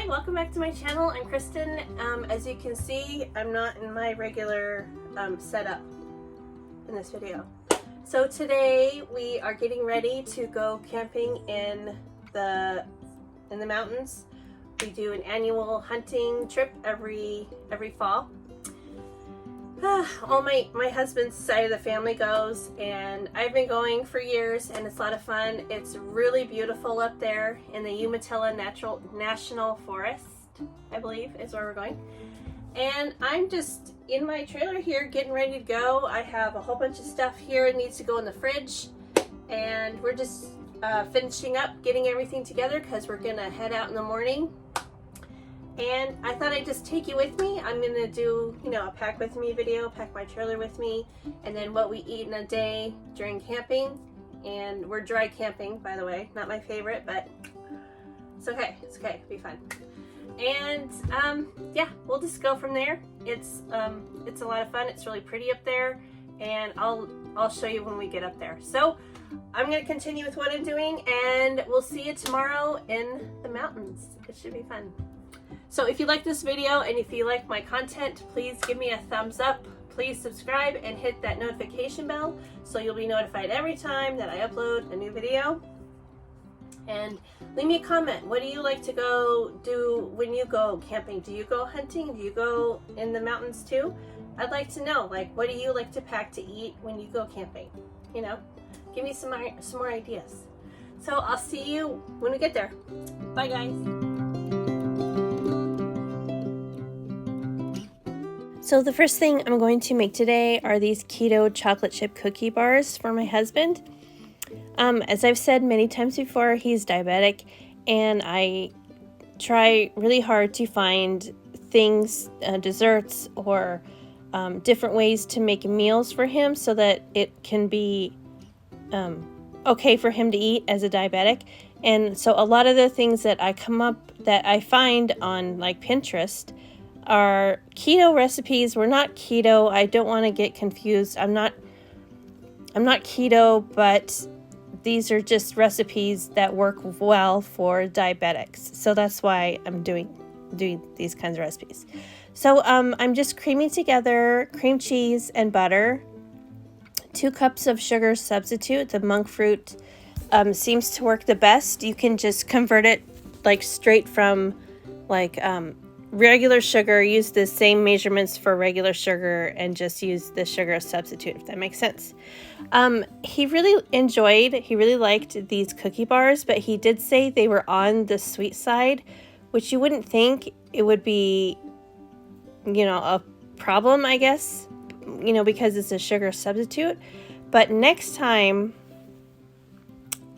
Hi, welcome back to my channel. I'm Kristen. As you can see, I'm not in my regular setup in this video. So today we are getting ready to go camping in the mountains. We do an annual hunting trip every fall. All my husband's side of the family goes, and I've been going for years, and it's a lot of fun. It's really beautiful up there in the Umatilla National Forest, I believe is where we're going. And I'm just in my trailer here getting ready to go. I have a whole bunch of stuff here that needs to go in the fridge, and we're just finishing up getting everything together because we're gonna head out in the morning. And I thought I'd just take you with me. I'm gonna do, a pack with me video, pack my trailer with me, and then what we eat in a day during camping. And we're dry camping, by the way. Not my favorite, but it's okay. It's okay, it'll be fun. And yeah, we'll just go from there. It's a lot of fun. It's really pretty up there, and I'll show you when we get up there. So I'm gonna continue with what I'm doing, and we'll see you tomorrow in the mountains. It should be fun. So if you like this video and if you like my content, please give me a thumbs up. Please subscribe and hit that notification bell so you'll be notified every time that I upload a new video. And leave me a comment. What do you like to go do when you go camping? Do you go hunting? Do you go in the mountains too? I'd like to know, what do you like to pack to eat when you go camping? Give me some more ideas. So I'll see you when we get there. Bye guys. So the first thing I'm going to make today are these keto chocolate chip cookie bars for my husband. As I've said many times before, he's diabetic, and I try really hard to find things, desserts, or different ways to make meals for him so that it can be okay for him to eat as a diabetic. And so a lot of the things that I find on Pinterest are keto recipes. We're not keto. I don't want to get confused. I'm not keto, but these are just recipes that work well for diabetics. So that's why I'm doing these kinds of recipes. So I'm just creaming together cream cheese and butter, 2 cups of sugar substitute. The monk fruit seems to work the best. You can just convert it straight from regular sugar, use the same measurements for regular sugar, and just use the sugar substitute, if that makes sense. He really liked these cookie bars, but he did say they were on the sweet side, which you wouldn't think it would be, a problem, I guess, because it's a sugar substitute. But next time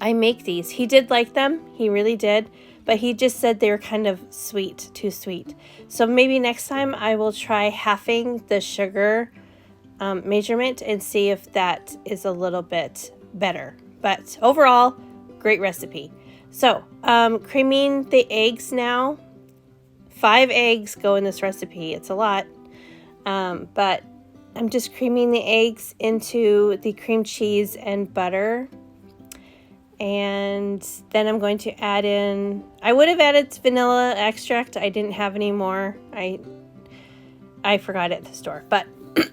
I make these, he did like them, he really did. But he just said they were kind of sweet, too sweet. So maybe next time I will try halving the sugar measurement and see if that is a little bit better. But overall, great recipe. So creaming the eggs now. 5 eggs go in this recipe. It's a lot. But I'm just creaming the eggs into the cream cheese and butter. And then I'm going to add in, I would have added vanilla extract. I didn't have any more. I forgot it at the store. But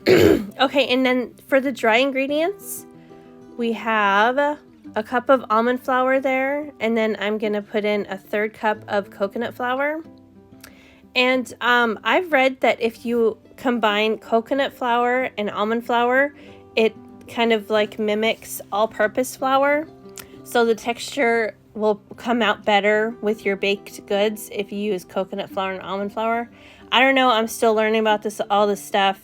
okay, and then for the dry ingredients, we have a cup of almond flour there, and then I'm going to put in a 1/3 cup of coconut flour. And I've read that if you combine coconut flour and almond flour, it kind of mimics all-purpose flour. So the texture will come out better with your baked goods if you use coconut flour and almond flour. I don't know. I'm still learning about all this stuff,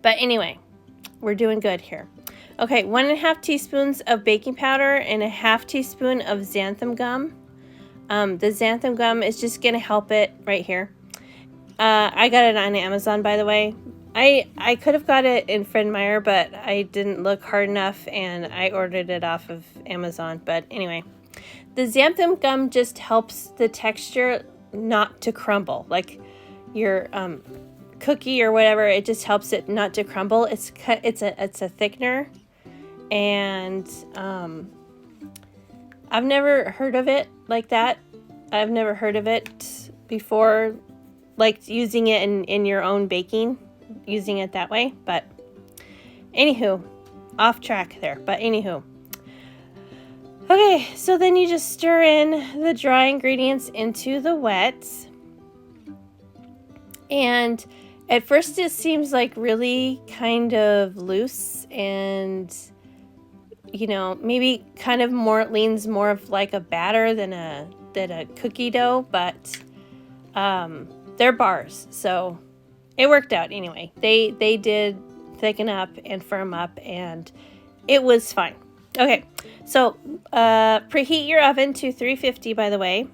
But anyway, we're doing good here. Okay, 1.5 teaspoons of baking powder and 1/2 teaspoon of xanthan gum. The xanthan gum is just going to help it right here. I got it on Amazon, by the way. I could have got it in Fred Meyer, but I didn't look hard enough, and I ordered it off of Amazon. But anyway, the xanthan gum just helps the texture not to crumble. Like your cookie or whatever, it just helps it not to crumble. It's a thickener, and I've never heard of it like that. I've never heard of it before, like using it in your own baking, using it that way. But anywho, off track there. But anywho. Okay, so then you just stir in the dry ingredients into the wet. And at first it seems like really kind of loose and, you know, maybe kind of leans more of like a batter than a cookie dough, but they're bars, so it worked out anyway. They did thicken up and firm up, and it was fine. Okay, so preheat your oven to 350, by the way.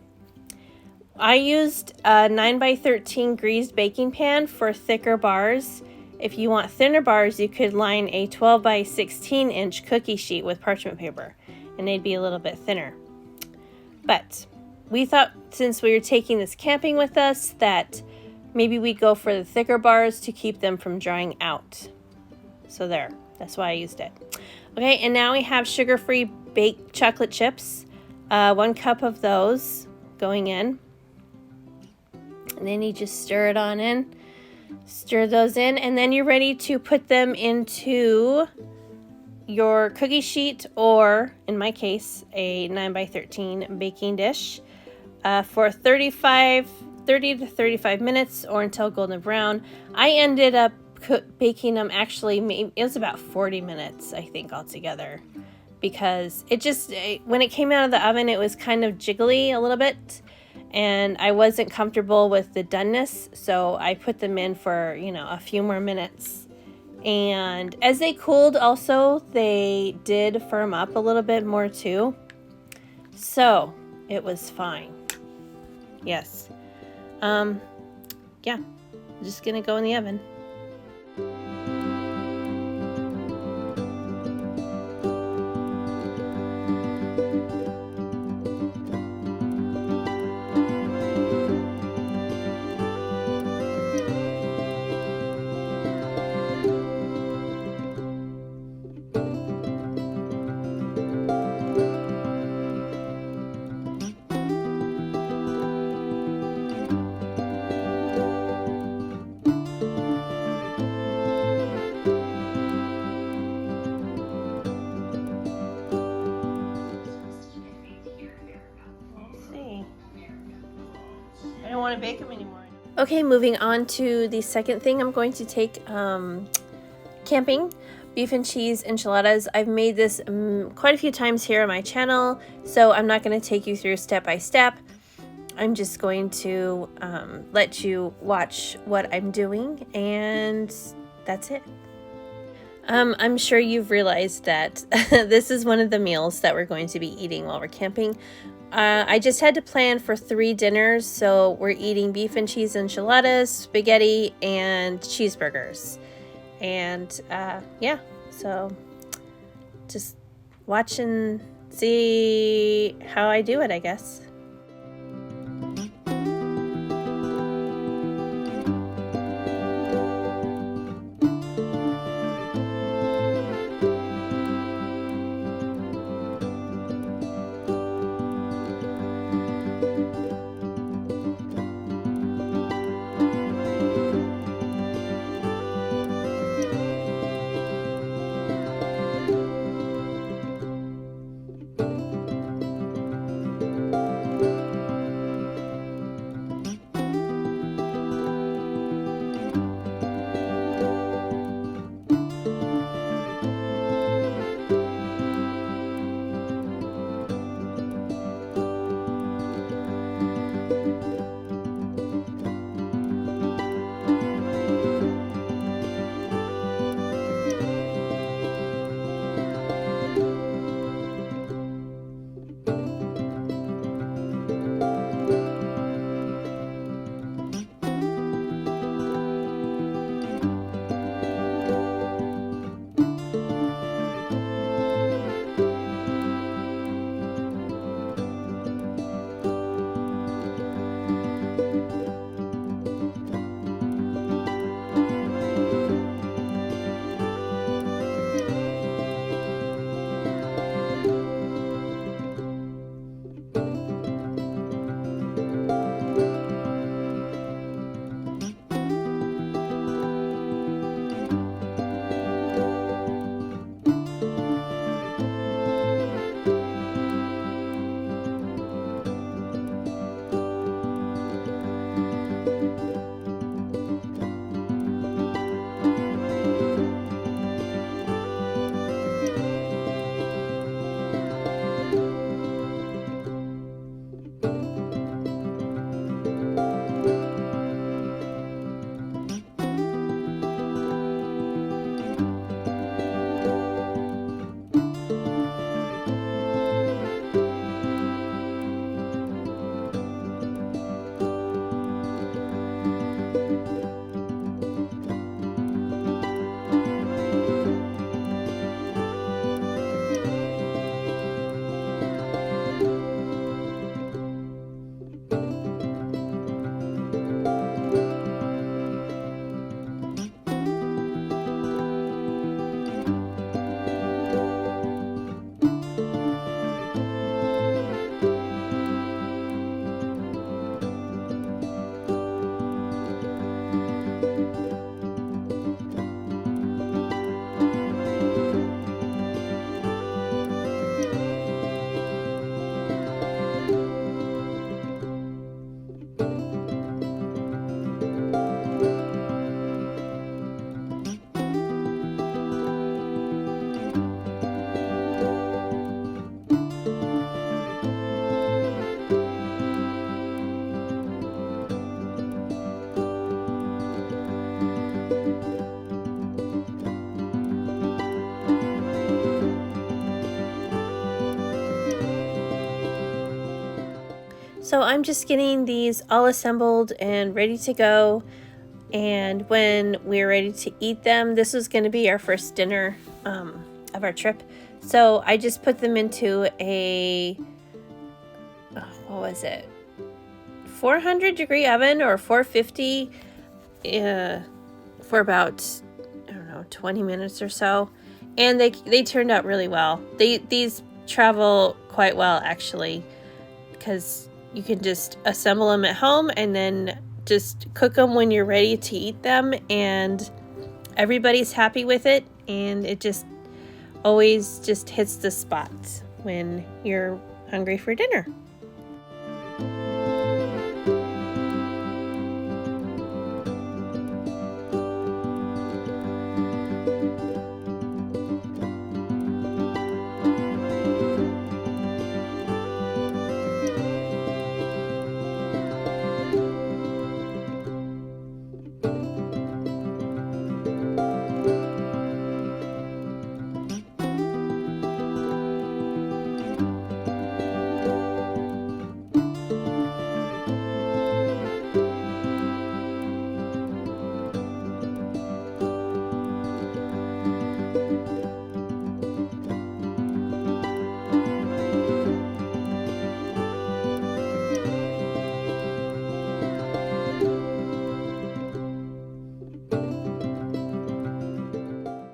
I used a 9x13 greased baking pan for thicker bars. If you want thinner bars, you could line a 12x16 inch cookie sheet with parchment paper, and they'd be a little bit thinner. But we thought, since we were taking this camping with us, that maybe we'd go for the thicker bars to keep them from drying out. So there, that's why I used it. Okay, and now we have sugar-free baked chocolate chips. 1 cup of those going in. And then you just stir it on in. Stir those in, and then you're ready to put them into your cookie sheet, or in my case, a 9x13 baking dish for 30 to 35 minutes or until golden brown. I ended up baking them, actually, it was about 40 minutes, I think, altogether, because when it came out of the oven, it was kind of jiggly a little bit, and I wasn't comfortable with the doneness, so I put them in for, a few more minutes. And as they cooled also, they did firm up a little bit more too. So it was fine. Yes. Yeah, I'm just gonna go in the oven. I don't want to bake them anymore. Okay, moving on to the second thing I'm going to take camping. Beef and cheese enchiladas. I've made this quite a few times here on my channel, so I'm not going to take you through step by step. I'm just going to let you watch what I'm doing, and that's it. I'm sure you've realized that this is one of the meals that we're going to be eating while we're camping. I just had to plan for 3 dinners, so we're eating beef and cheese enchiladas, spaghetti, and cheeseburgers. And yeah, so just watch and see how I do it, I guess. So I'm just getting these all assembled and ready to go. And when we're ready to eat them, this was going to be our first dinner of our trip. So I just put them into a, what was it? 400 degree oven or 450 for about, I don't know, 20 minutes or so. And they turned out really well. These travel quite well, actually, because you can just assemble them at home and then just cook them when you're ready to eat them, and everybody's happy with it, and it just always just hits the spot when you're hungry for dinner.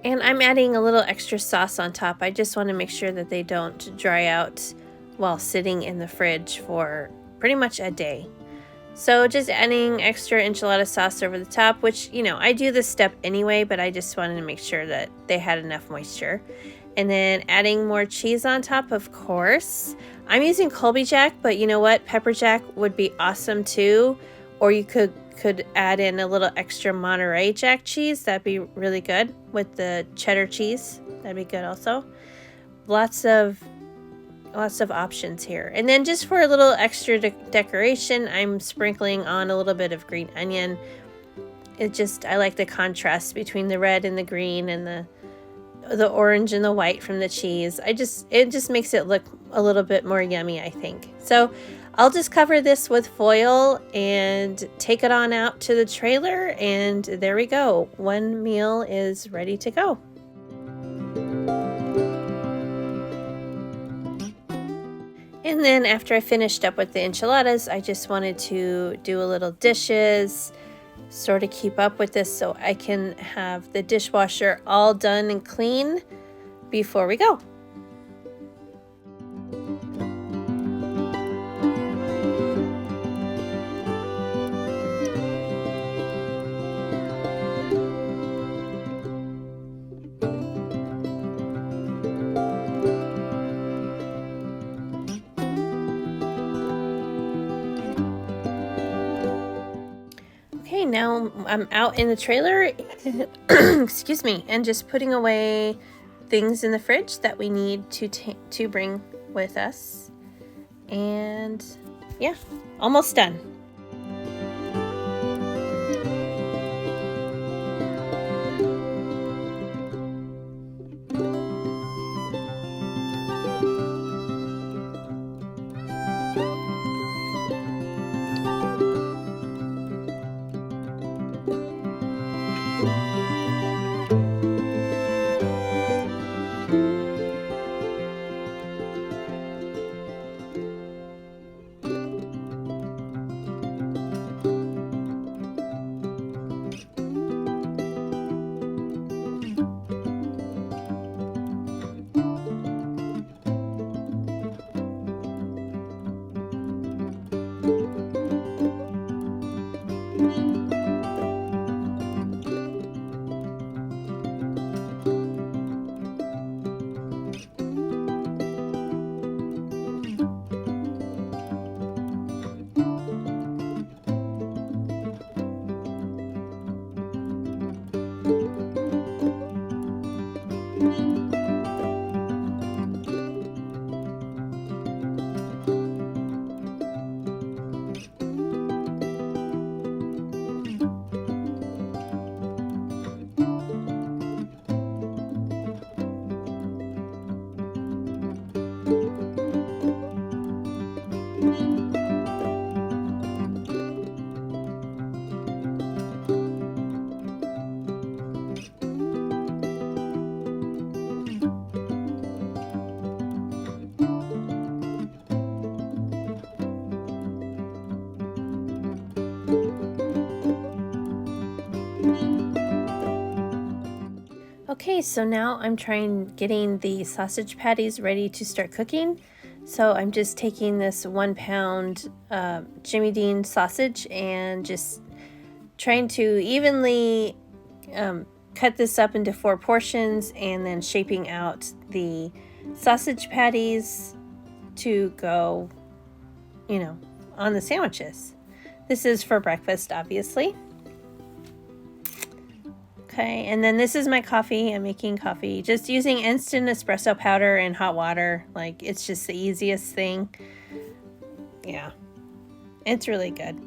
And I'm adding a little extra sauce on top. I just want to make sure that they don't dry out while sitting in the fridge for pretty much a day. So just adding extra enchilada sauce over the top, which, I do this step anyway, but I just wanted to make sure that they had enough moisture. And then adding more cheese on top, of course. I'm using Colby Jack, but you know what? Pepper Jack would be awesome too. Or you could add in a little extra Monterey Jack cheese. That'd be really good with the cheddar cheese. That'd be good also. Lots of options here. And then just for a little extra decoration, I'm sprinkling on a little bit of green onion. I like the contrast between the red and the green and the orange and the white from the cheese. It just makes it look a little bit more yummy, I think. So I'll just cover this with foil and take it on out to the trailer, and there we go. One meal is ready to go. And then after I finished up with the enchiladas, I just wanted to do a little dishes, sort of keep up with this so I can have the dishwasher all done and clean before we go. Okay, now I'm out in the trailer, excuse me, and just putting away things in the fridge that we need to bring with us. And yeah, almost done. Okay, so now I'm getting the sausage patties ready to start cooking. So I'm just taking this 1 pound Jimmy Dean sausage and just trying to evenly cut this up into 4 portions, and then shaping out the sausage patties to go, on the sandwiches. This is for breakfast, obviously. Okay, and then this is my coffee. I'm making coffee just using instant espresso powder and hot water. Like, it's just the easiest thing. Yeah, it's really good.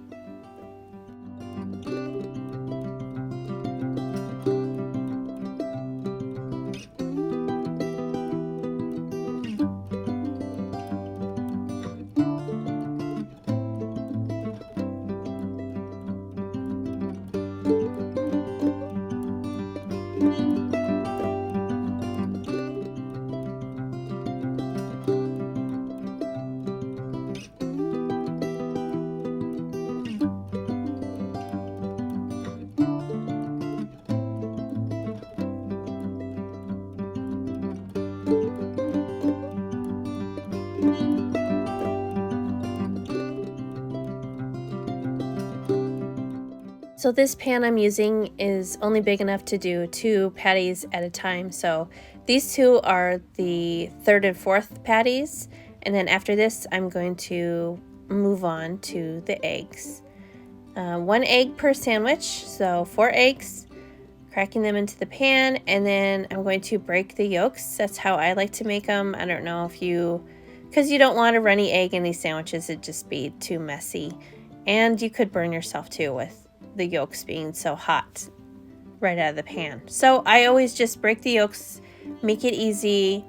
So this pan I'm using is only big enough to do 2 patties at a time. So these 2 are the 3rd and 4th patties. And then after this, I'm going to move on to the eggs. 1 egg per sandwich, so 4 eggs, cracking them into the pan. And then I'm going to break the yolks. That's how I like to make them. I don't know if because you don't want a runny egg in these sandwiches. It'd just be too messy. And you could burn yourself too with the yolks being so hot right out of the pan. So I always just break the yolks, make it easy.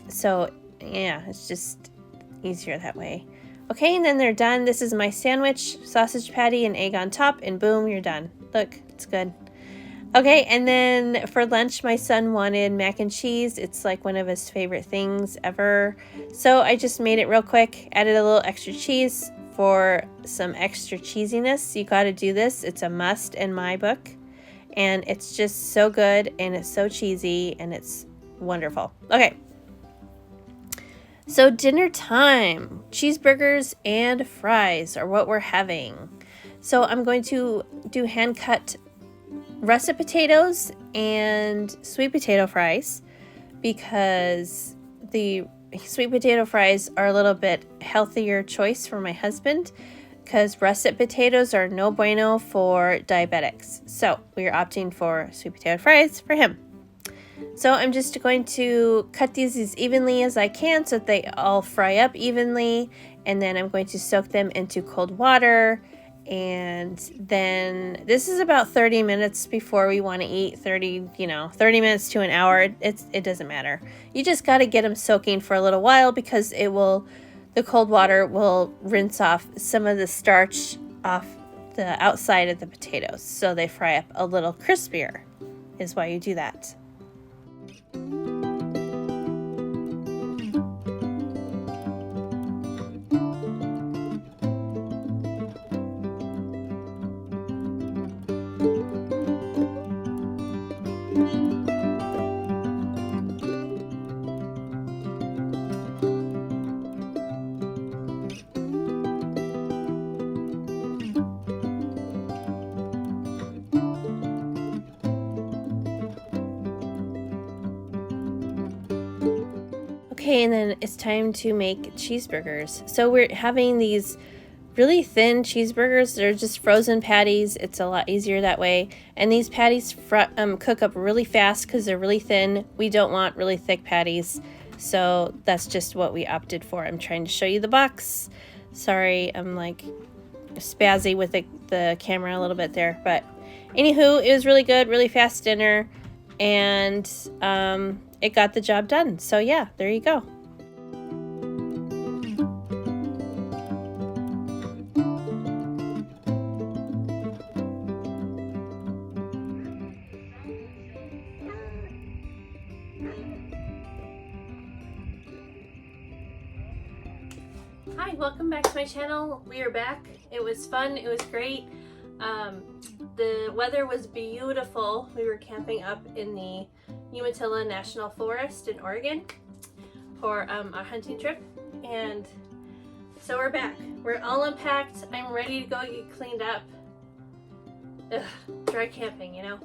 So yeah, it's just easier that way. Okay, and then they're done. This is my sandwich, sausage patty and egg on top, and boom, you're done. Look, it's good. Okay, and then for lunch, my son wanted mac and cheese. It's like one of his favorite things ever. So I just made it real quick, added a little extra cheese for some extra cheesiness. You got to do this. It's a must in my book. And it's just so good, and it's so cheesy, and it's wonderful. Okay. So dinner time. Cheeseburgers and fries are what we're having. So I'm going to do hand-cut russet potatoes and sweet potato fries, because the sweet potato fries are a little bit healthier choice for my husband, because russet potatoes are no bueno for diabetics. So we are opting for sweet potato fries for him. So I'm just going to cut these as evenly as I can so that they all fry up evenly, and then I'm going to soak them into cold water. And then this is about 30 minutes before we want to eat. 30 minutes to an hour. It doesn't matter. You just got to get them soaking for a little while, because the cold water will rinse off some of the starch off the outside of the potatoes, so they fry up a little crispier, is why you do that. Okay, and then it's time to make cheeseburgers. So we're having these really thin cheeseburgers. They're just frozen patties. It's a lot easier that way. And these patties cook up really fast because they're really thin. We don't want really thick patties. So that's just what we opted for. I'm trying to show you the box. Sorry, I'm like spazzy with the camera a little bit there. But anywho, it was really good, really fast dinner. And it got the job done. So yeah, there you go. Hi, welcome back to my channel. We are back. It was fun. It was great. The weather was beautiful. We were camping up in the Umatilla National Forest in Oregon for a hunting trip. And so we're back. We're all unpacked. I'm ready to go get cleaned up. Ugh, dry camping, you know.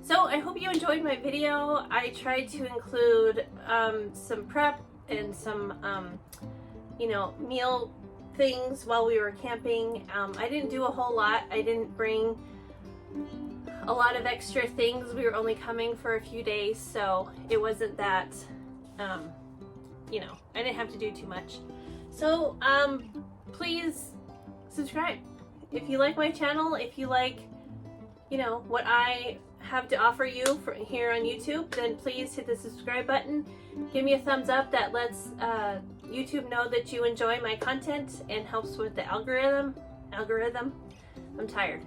So I hope you enjoyed my video. I tried to include some prep and some, you know, meal things while we were camping. I didn't do a whole lot. I didn't bring a lot of extra things. We were only coming for a few days, so it wasn't that, you know, I didn't have to do too much. So please subscribe. If you like my channel, if you like, you know, what I have to offer you for here on YouTube, then please hit the subscribe button. Give me a thumbs up. That lets YouTube know that you enjoy my content and helps with the algorithm. I'm tired.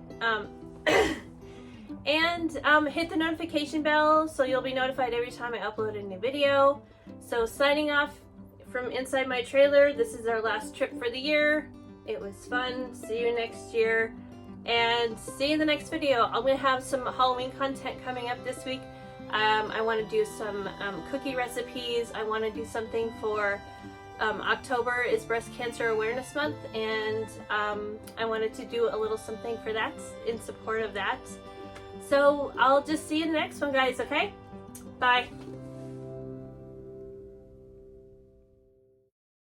And hit the notification bell so you'll be notified every time I upload a new video. So signing off from inside my trailer. This is our last trip for the year. It was fun. See you next year. And see you in the next video. I'm going to have some Halloween content coming up this week. I want to do some cookie recipes. I want to do something for October is Breast Cancer Awareness Month, and I wanted to do a little something for that in support of that. So I'll just see you in the next one, guys, okay? Bye.